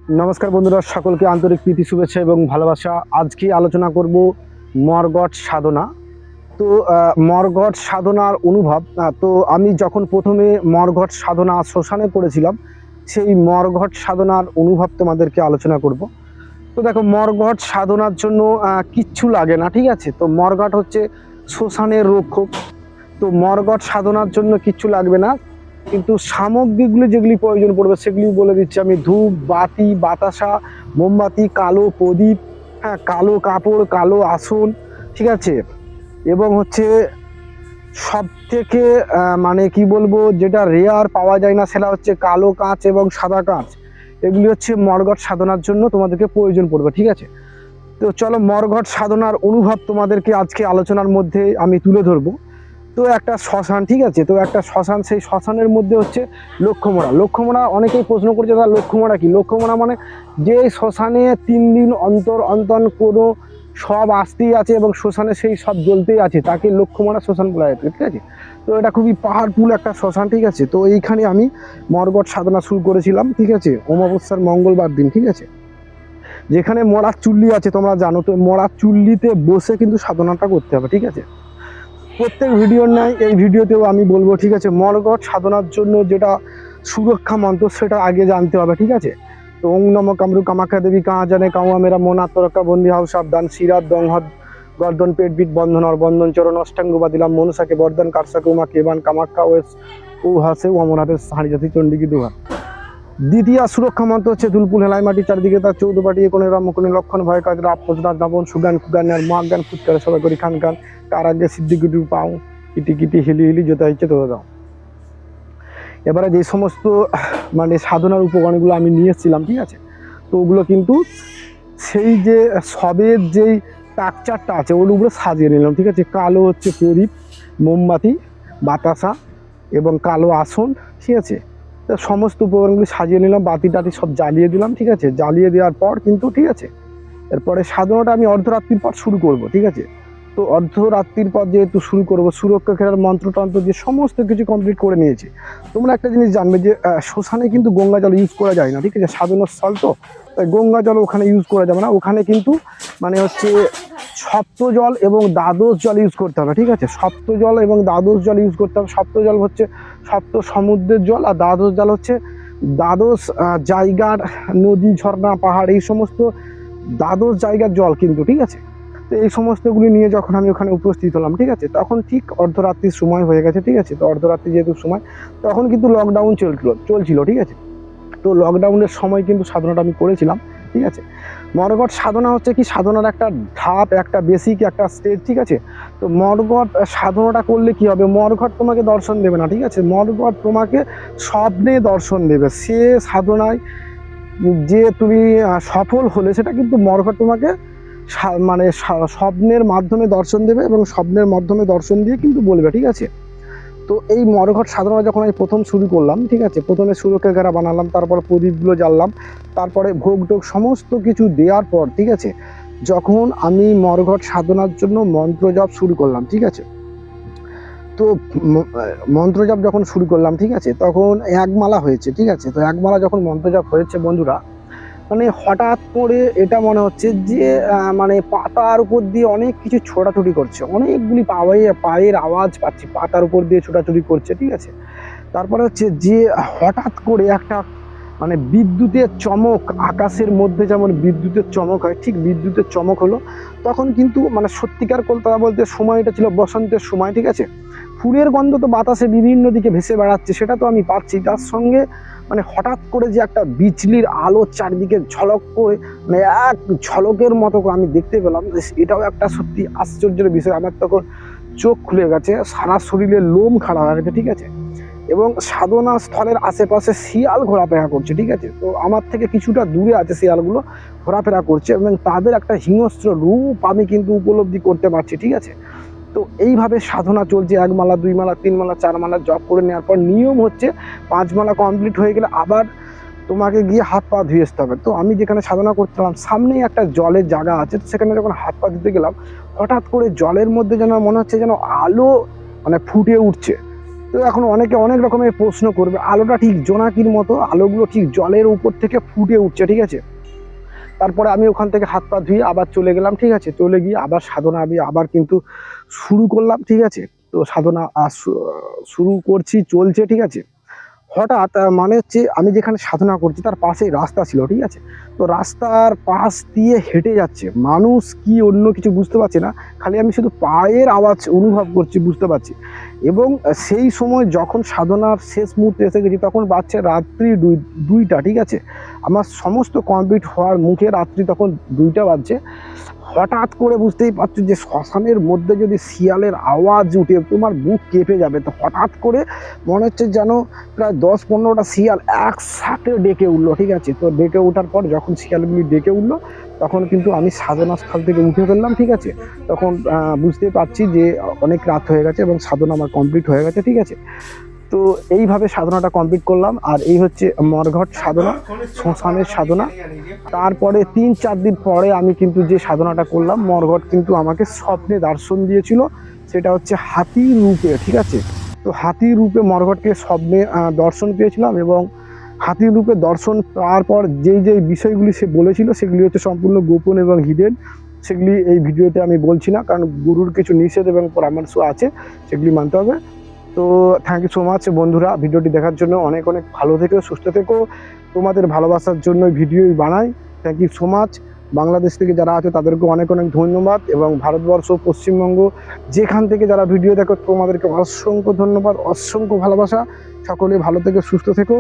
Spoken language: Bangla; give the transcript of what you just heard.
নমস্কার বন্ধুরা, সকলকে আন্তরিক প্রীতি শুভেচ্ছা এবং ভালোবাসা। আজকে আলোচনা করব মর্গট সাধনা। তো মর্গট সাধনার অনুভব। তো আমি যখন প্রথমে মর্গট সাধনা শ্মশানে করেছিলাম, সেই মর্গট সাধনার অনুভব তোমাদেরকে আলোচনা করব। তো দেখো, মর্গট সাধনার জন্য কিচ্ছু লাগে না, ঠিক আছে। তো মর্গট হচ্ছে শ্মশানের রক্ষক। তো মর্গট সাধনার জন্য কিচ্ছু লাগবে না, কিন্তু সামগ্রীগুলি যেগুলি প্রয়োজন পড়বে সেগুলি বলে দিচ্ছি আমি। ধূপ, বাতি, বাতাসা, মোমবাতি, কালো প্রদীপ, হ্যাঁ, কালো কাপড়, কালো আসন, ঠিক আছে। এবং হচ্ছে সব থেকে মানে কি বলবো, যেটা রেয়ার পাওয়া যায় না সেটা হচ্ছে কালো কাঁচ এবং সাদা কাঁচ। এগুলি হচ্ছে মর্গট সাধনার জন্য তোমাদেরকে প্রয়োজন পড়বে, ঠিক আছে। তো চলো, মর্গট সাধনার অনুভব তোমাদেরকে আজকে আলোচনার মধ্যে আমি তুলে ধরবো। তো একটা শ্মশান, ঠিক আছে। তো একটা শ্মশান, সেই শ্মশানের মধ্যে হচ্ছে লক্ষ্যমোড়া। লক্ষ্যমোড়া অনেকেই প্রশ্ন করছে, তার লক্ষ্যমোড়া কি? লক্ষ্যমোড়া মানে যে শ্মশানে 3 দিন অন্তর অন্তর কোনো সব আসতেই আছে এবং শ্মশানে সেই সব জ্বলতেই আছে, তাকে লক্ষ্যমোড়া শ্মশান বলা হয়, ঠিক আছে। তো এটা খুবই পাহাড়পুর একটা শ্মশান, ঠিক আছে। তো এইখানে আমি মর্গট সাধনা শুরু করেছিলাম, ঠিক আছে, অমাবস্যার মঙ্গলবার দিন, ঠিক আছে। যেখানে মরার চুল্লি আছে তোমরা জানো, তো মরার চুল্লিতে বসে কিন্তু সাধনাটা করতে হবে, ঠিক আছে। প্রত্যেক ভিডিওর নাই এই ভিডিওতেও আমি বলবো, ঠিক আছে। মর্গট সাধনার জন্য যেটা সুরক্ষা মন্ত্র সেটা আগে জানতে হবে, ঠিক আছে। তো ওং নম কামরু কামাখ্যা দেবী কাহা জানে কাউয়া মেরা মন আত্মরক্ষা বন্দি হাউ সাবধান শিরাত দংহদ গর্দন পেট বিট বন্ধন আর বন্ধন চরণ অষ্টাঙ্গ বা দিলাম মনুষাকে বর্ধন কারসাকে উমা কেবান কামাখ্যা ওয়েস ও হাসে ও অমরহাতে সাহারি জাতি চণ্ডীকে দুহা। দ্বিতীয় সুরক্ষা মন্ত্র হচ্ছে দুলপুল হেলাই মাটি চারদিকে তার 14 পাটি কোনো রামকোণে লক্ষণ ভয় কাজ রাপ পোজরাত দাবন সুগান কুগান আর মা গান ফুটকারে সবাই করি খান গান কার আগে সিদ্ধি গুটি পাও কিটি কিটি হিলি হিলি যেটা ইচ্ছে তো দাও। এবারে যে সমস্ত মানে সাধনার উপকরণগুলো আমি নিয়ে এসেছিলাম, ঠিক আছে। তো ওগুলো কিন্তু সেই যে সবের যেই টাকচারটা আছে ওর উপরে সাজিয়ে নিলাম, ঠিক আছে। কালো হচ্ছে প্রদীপ, মোমবাতি, বাতাসা এবং কালো আসন, ঠিক আছে। তো সমস্ত উপকরণগুলি সাজিয়ে নিলাম, বাতি টাতি সব জ্বালিয়ে দিলাম, ঠিক আছে। জ্বালিয়ে দেওয়ার পর কিন্তু, ঠিক আছে, এরপরে সাধনাটা আমি অর্ধরাত্রির পর শুরু করব, ঠিক আছে। তো অর্ধরাত্রির পর যেহেতু শুরু করব, সুরক্ষা খেলার মন্ত্রতন্ত্র দিয়ে সমস্ত কিছু কমপ্লিট করে নিয়েছি। তোমরা একটা জিনিস জানবে যে শ্মশানে কিন্তু গঙ্গা জল ইউজ করা যায় না, ঠিক আছে। সাধনার স্থল তো, তাই গঙ্গা জল ওখানে ইউজ করা যাবে না। ওখানে কিন্তু মানে হচ্ছে সপ্ত জল এবং দ্বাদশ জল ইউজ করতে হবে, ঠিক আছে। সপ্ত জল এবং দ্বাদশ জল ইউজ করতে হবে। সপ্ত জল হচ্ছে সপ্ত সমুদ্রের জল, আর দ্বাদশ জল হচ্ছে দ্বাদশ জায়গার নদী, ঝর্ণা, পাহাড়, এই সমস্ত দ্বাদশ জায়গার জল কিন্তু, ঠিক আছে। তো এই সমস্তগুলি নিয়ে যখন আমি ওখানে উপস্থিত হলাম, ঠিক আছে, তখন ঠিক অর্ধরাত্রির সময় হয়ে গেছে, ঠিক আছে। তো অর্ধরাত্রি যেহেতু সময়, তখন কিন্তু লকডাউন চলছিল, ঠিক আছে। তো লকডাউনের সময় কিন্তু সাধনাটা আমি করেছিলাম, ঠিক আছে। মর্গট সাধনা হচ্ছে কি, সাধনার একটা ধাপ, একটা বেসিক, একটা স্টেজ, ঠিক আছে। তো মর্গট সাধনাটা করলে কি হবে, মর্গট তোমাকে দর্শন দেবে না, ঠিক আছে। মর্গট তোমাকে স্বপ্নে দর্শন দেবে। সে সাধনায় যে তুমি সফল হলে সেটা কিন্তু মর্গট তোমাকে মানে স্বপ্নের মাধ্যমে দর্শন দেবে এবং স্বপ্নের মাধ্যমে দর্শন দিয়ে কিন্তু বলবে, ঠিক আছে। তো এই মর্গট সাধনা যখন আমি প্রথম শুরু করলাম, ঠিক আছে, প্রথমে সুরক্ষা ঘেরা বানালাম, তারপর প্রদীপগুলো জ্বাললাম, তারপরে ভোগ টোগ সমস্ত কিছু দেওয়ার পর, ঠিক আছে, যখন আমি মর্গট সাধনার জন্য মন্ত্র জপ শুরু করলাম, ঠিক আছে। তো মন্ত্র জপ যখন শুরু করলাম, ঠিক আছে, তখন এক মালা হয়েছে, ঠিক আছে। তো এক মালা যখন মন্ত্র জপ হয়েছে বন্ধুরা, মানে হঠাৎ করে এটা মনে হচ্ছে যে মানে পাতার উপর দিয়ে অনেক কিছু ছোটাছুটি করছে, অনেকগুলি পায়ের আওয়াজ পাচ্ছি, পাতার উপর দিয়ে ছোটাছুটি করছে, ঠিক আছে। তারপরে হচ্ছে যে হঠাৎ করে একটা মানে বিদ্যুতের চমক, আকাশের মধ্যে যেমন বিদ্যুতের চমক হয়, ঠিক বিদ্যুতের চমক হলো। তখন কিন্তু মানে সত্যিকার কথা বলতে সময়টা ছিল বসন্তের সময়, ঠিক আছে। ফুলের গন্ধ তো বাতাসে বিভিন্ন দিকে ভেসে বেড়াচ্ছে, সেটা তো আমি পাচ্ছি। তার সঙ্গে মানে হঠাৎ করে যে একটা বিজলির আলো চারিদিকে ঝলক করে, মানে এক ঝলকের মতো আমি দেখতে পেলাম, এটাও একটা সত্যি আশ্চর্যের বিষয়। আমার তখন চোখ খুলে গেছে, সারা শরীরে লোম খাড়া হয়ে গেছে, ঠিক আছে। এবং সাধনা স্থলের আশেপাশে শিয়াল ঘোরাফেরা করছে, ঠিক আছে। তো আমার থেকে কিছুটা দূরে আছে শিয়ালগুলো, ঘোরাফেরা করছে এবং তাদের একটা হিংস্র রূপ আমি কিন্তু উপলব্ধি করতে পারছি, ঠিক আছে। তো এইভাবে সাধনা চলছে, 1 মালা 2 মালা 3 মালা 4 মালা জপ করে নেওয়ার পর নিয়ম হচ্ছে 5 মালা কমপ্লিট হয়ে গেলে আবার তোমাকে গিয়ে হাত পা ধুয়ে আসতে হবে। তো আমি যেখানে সাধনা করছিলাম সামনেই একটা জলের জায়গা আছে, তো সেখানে যখন হাত পা ধুতে গেলাম, হঠাৎ করে জলের মধ্যে যেন মনে হচ্ছে যেন আলো মানে ফুটে উঠছে। তো এখন অনেকে অনেক রকমের প্রশ্ন করবে, আলোটা ঠিক জোনাকির মতো, আলোগুলো ঠিক জলের উপর থেকে ফুটে উঠছে, ঠিক আছে। তারপরে আমি ওখান থেকে হাত পা ধুয়ে আবার চলে গেলাম, ঠিক আছে। চলে গিয়ে আবার সাধনা আমি আবার কিন্তু শুরু করলাম, ঠিক আছে। তো সাধনা শুরু করছি, চলছে, ঠিক আছে। হঠাৎ মানে হচ্ছে আমি যেখানে সাধনা করছি তার পাশেই রাস্তা ছিল, ঠিক আছে। তো রাস্তার পাশ দিয়ে হেঁটে যাচ্ছে মানুষ, কি অন্য কিছু বুঝতে পারছি না, খালি আমি শুধু পায়ের আওয়াজ অনুভব করছি, বুঝতে পারছি। এবং সেই সময় যখন সাধনার শেষ মুহূর্তে এসে গেছি তখন বাজছে রাত্রি 2টা, ঠিক আছে। আমার সমস্ত কমপ্লিট হওয়ার মুখে রাত্রি তখন 2টা বাজছে। হঠাৎ করে বুঝতেই পারছো যে শ্মশানের মধ্যে যদি শিয়ালের আওয়াজ উঠে তোমার বুক কেঁপে যাবে। তো হঠাৎ করে মনে হচ্ছে যেন প্রায় 10-15টা শিয়াল একসাথে ডেকে উঠলো, ঠিক আছে। তো ডেকে ওঠার পর যখন শিয়ালগুলি ডেকে উঠলো তখন কিন্তু আমি সাধনা স্থল থেকে উঠে ফেললাম, ঠিক আছে। তখন বুঝতেই পারছি যে অনেক রাত হয়ে গেছে এবং সাধনা আমার কমপ্লিট হয়ে গেছে, ঠিক আছে। তো এইভাবে সাধনাটা কমপ্লিট করলাম। আর এই হচ্ছে মরঘট সাধনা, শ্মশানের সাধনা। তারপরে 3-4 দিন পরে আমি কিন্তু যে সাধনাটা করলাম, মরঘট কিন্তু আমাকে স্বপ্নে দর্শন দিয়েছিল, সেটা হচ্ছে হাতির রূপে, ঠিক আছে। তো হাতির রূপে মরঘটকে স্বপ্নে দর্শন পেয়েছিলাম এবং হাতির রূপে দর্শন পাওয়ার পর যেই যেই বিষয়গুলি সে বলেছিল সেগুলি হচ্ছে সম্পূর্ণ গোপন এবং হিডেন। সেগুলি এই ভিডিওতে আমি বলছি না, কারণ গুরুর কিছু নিষেধ এবং পরামর্শ আছে, সেগুলি মানতে হবে। তো থ্যাংক ইউ সো মাচ বন্ধুরা, ভিডিওটি দেখার জন্য। অনেক অনেক ভালো থেকো, সুস্থ থেকো। তোমাদের ভালোবাসার জন্য ভিডিওই বানাই। Thank you so much. Bangladesh থেকে যারা আছে তাদেরকে অনেক অনেক ধন্যবাদ, এবং ভারতবর্ষ, পশ্চিমবঙ্গ যেখান থেকে যারা ভিডিও দেখো তোমাদেরকে অসংখ্য ধন্যবাদ, অসংখ্য ভালোবাসা। সকলে ভালো থেকো, সুস্থ থেকো।